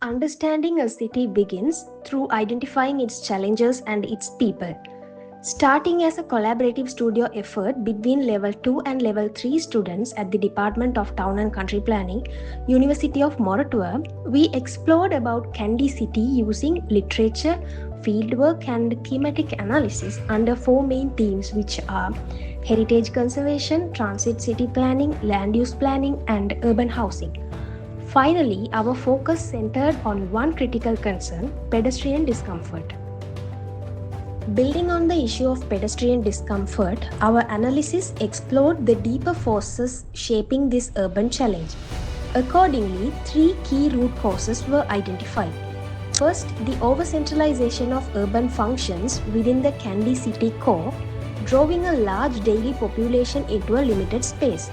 Understanding a city begins through identifying its challenges and its people. Starting as a collaborative studio effort between Level 2 and Level 3 students at the Department of Town and Country Planning, University of Moratuwa, we explored about Kandy City using literature, fieldwork, and thematic analysis under four main themes, which are heritage conservation, transit city planning, land use planning, and urban housing. Finally, our focus centered on one critical concern: pedestrian discomfort. Building on the issue of pedestrian discomfort, our analysis explored the deeper forces shaping this urban challenge. Accordingly, three key root causes were identified. First, the over-centralization of urban functions within the Kandy city core, drawing a large daily population into a limited space.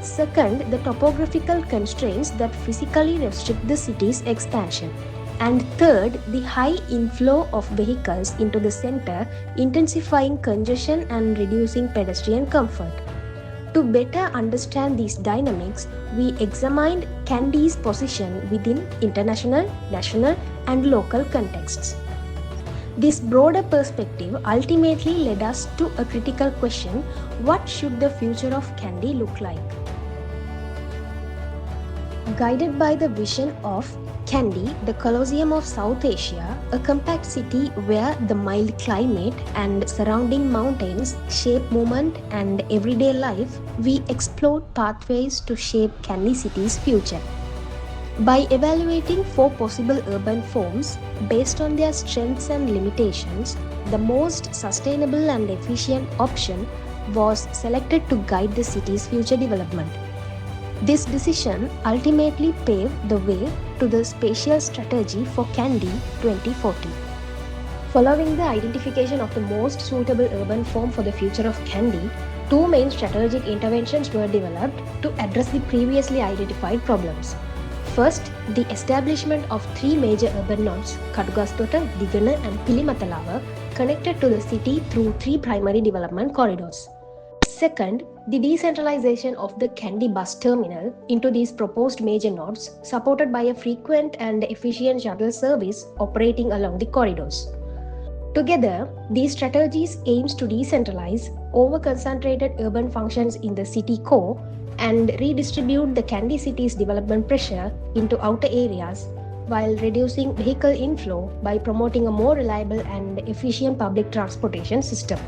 Second, the topographical constraints that physically restrict the city's expansion. And third, the high inflow of vehicles into the center, intensifying congestion and reducing pedestrian comfort. To better understand these dynamics, we examined Kandy's position within international, national, and local contexts. This broader perspective ultimately led us to a critical question: what should the future of Kandy look like? Guided by the vision of Kandy, the Colosseum of South Asia, a compact city where the mild climate and surrounding mountains shape movement and everyday life, we explored pathways to shape Kandy city's future. By evaluating four possible urban forms based on their strengths and limitations, the most sustainable and efficient option was selected to guide the city's future development. This decision ultimately paved the way to the spatial strategy for Kandy 2040. Following the identification of the most suitable urban form for the future of Kandy, two main strategic interventions were developed to address the previously identified problems. First, the establishment of three major urban nodes, Kadugastota, Digana, and Pilimatalawa, connected to the city through three primary development corridors. Second, the decentralization of the Kandy bus terminal into these proposed major nodes, supported by a frequent and efficient shuttle service operating along the corridors. Together, these strategies aims to decentralize over-concentrated urban functions in the city core and redistribute the Kandy city's development pressure into outer areas while reducing vehicle inflow by promoting a more reliable and efficient public transportation system.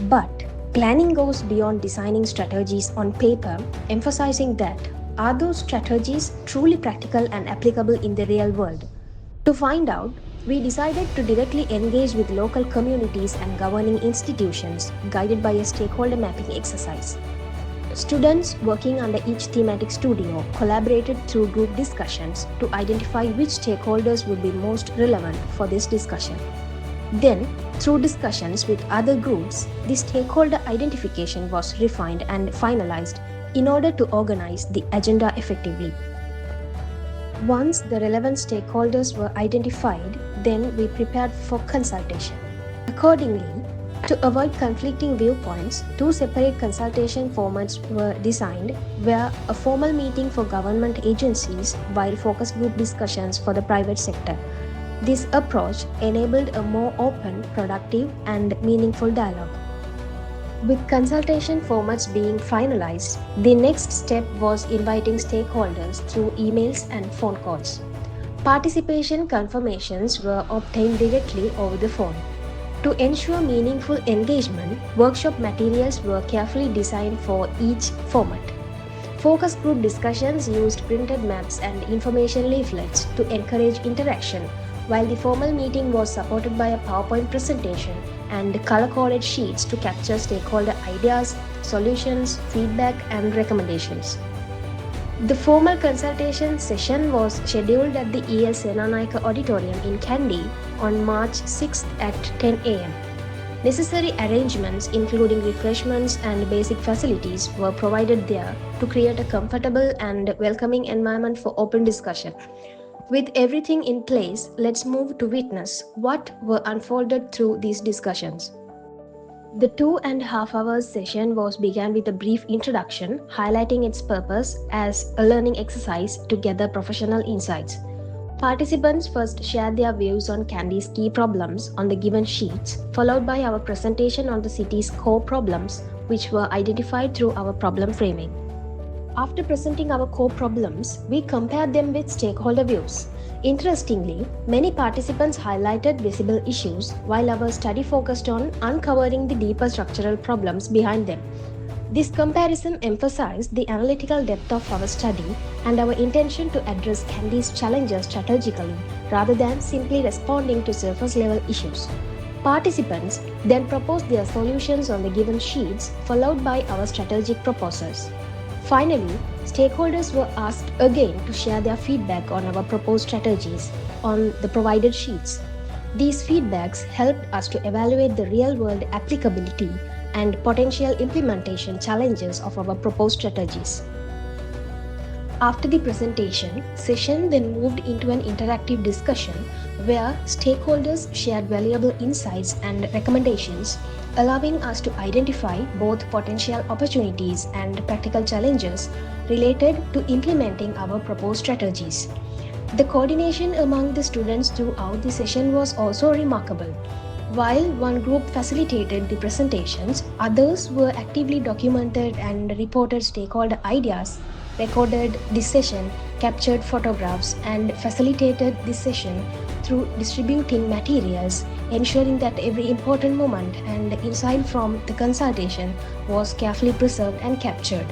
But planning goes beyond designing strategies on paper, emphasizing that are those strategies truly practical and applicable in the real world? To find out, we decided to directly engage with local communities and governing institutions, guided by a stakeholder mapping exercise. Students working under each thematic studio collaborated through group discussions to identify which stakeholders would be most relevant for this discussion. Then, through discussions with other groups, the stakeholder identification was refined and finalized in order to organize the agenda effectively. Once the relevant stakeholders were identified, then we prepared for consultation. Accordingly, to avoid conflicting viewpoints, two separate consultation formats were designed, where a formal meeting for government agencies while focus group discussions for the private sector. This approach enabled a more open, productive, and meaningful dialogue. With consultation formats being finalized, the next step was inviting stakeholders through emails and phone calls. Participation confirmations were obtained directly over the phone. To ensure meaningful engagement, workshop materials were carefully designed for each format. Focus group discussions used printed maps and information leaflets to encourage interaction, while the formal meeting was supported by a PowerPoint presentation and color-coded sheets to capture stakeholder ideas, solutions, feedback, and recommendations. The formal consultation session was scheduled at the EL Senanayaka Auditorium in Kandy on March 6th at 10 a.m. Necessary arrangements, including refreshments and basic facilities, were provided there to create a comfortable and welcoming environment for open discussion. With everything in place, let's move to witness what were unfolded through these discussions. The 2.5 hours session began with a brief introduction, highlighting its purpose as a learning exercise to gather professional insights. Participants first shared their views on Kandy's key problems on the given sheets, followed by our presentation on the city's core problems, which were identified through our problem framing. After presenting our core problems, we compared them with stakeholder views. Interestingly, many participants highlighted visible issues while our study focused on uncovering the deeper structural problems behind them. This comparison emphasized the analytical depth of our study and our intention to address Kandy's challenges strategically rather than simply responding to surface level issues. Participants then proposed their solutions on the given sheets, followed by our strategic proposals. Finally, stakeholders were asked again to share their feedback on our proposed strategies on the provided sheets. These feedbacks helped us to evaluate the real world applicability and potential implementation challenges of our proposed strategies. After the presentation, session then moved into an interactive discussion where stakeholders shared valuable insights and recommendations, allowing us to identify both potential opportunities and practical challenges related to implementing our proposed strategies. The coordination among the students throughout the session was also remarkable. While one group facilitated the presentations, others were actively documented and reported stakeholder ideas, recorded the session, captured photographs, and facilitated the session through distributing materials, ensuring that every important moment and insight from the consultation was carefully preserved and captured.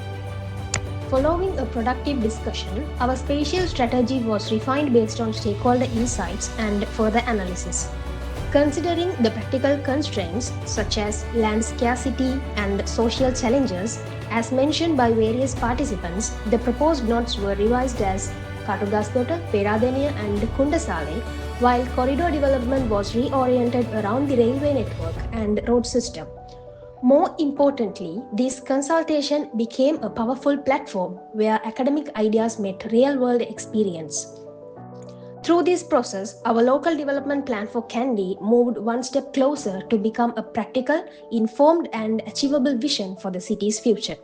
Following a productive discussion, our spatial strategy was refined based on stakeholder insights and further analysis. Considering the practical constraints such as land scarcity and social challenges, as mentioned by various participants, the proposed nodes were revised as Katugaskota, Peradeniya and Kundasale, while corridor development was reoriented around the railway network and road system. More importantly, this consultation became a powerful platform where academic ideas met real-world experience. Through this process, our local development plan for Kandy moved one step closer to become a practical, informed, and achievable vision for the city's future.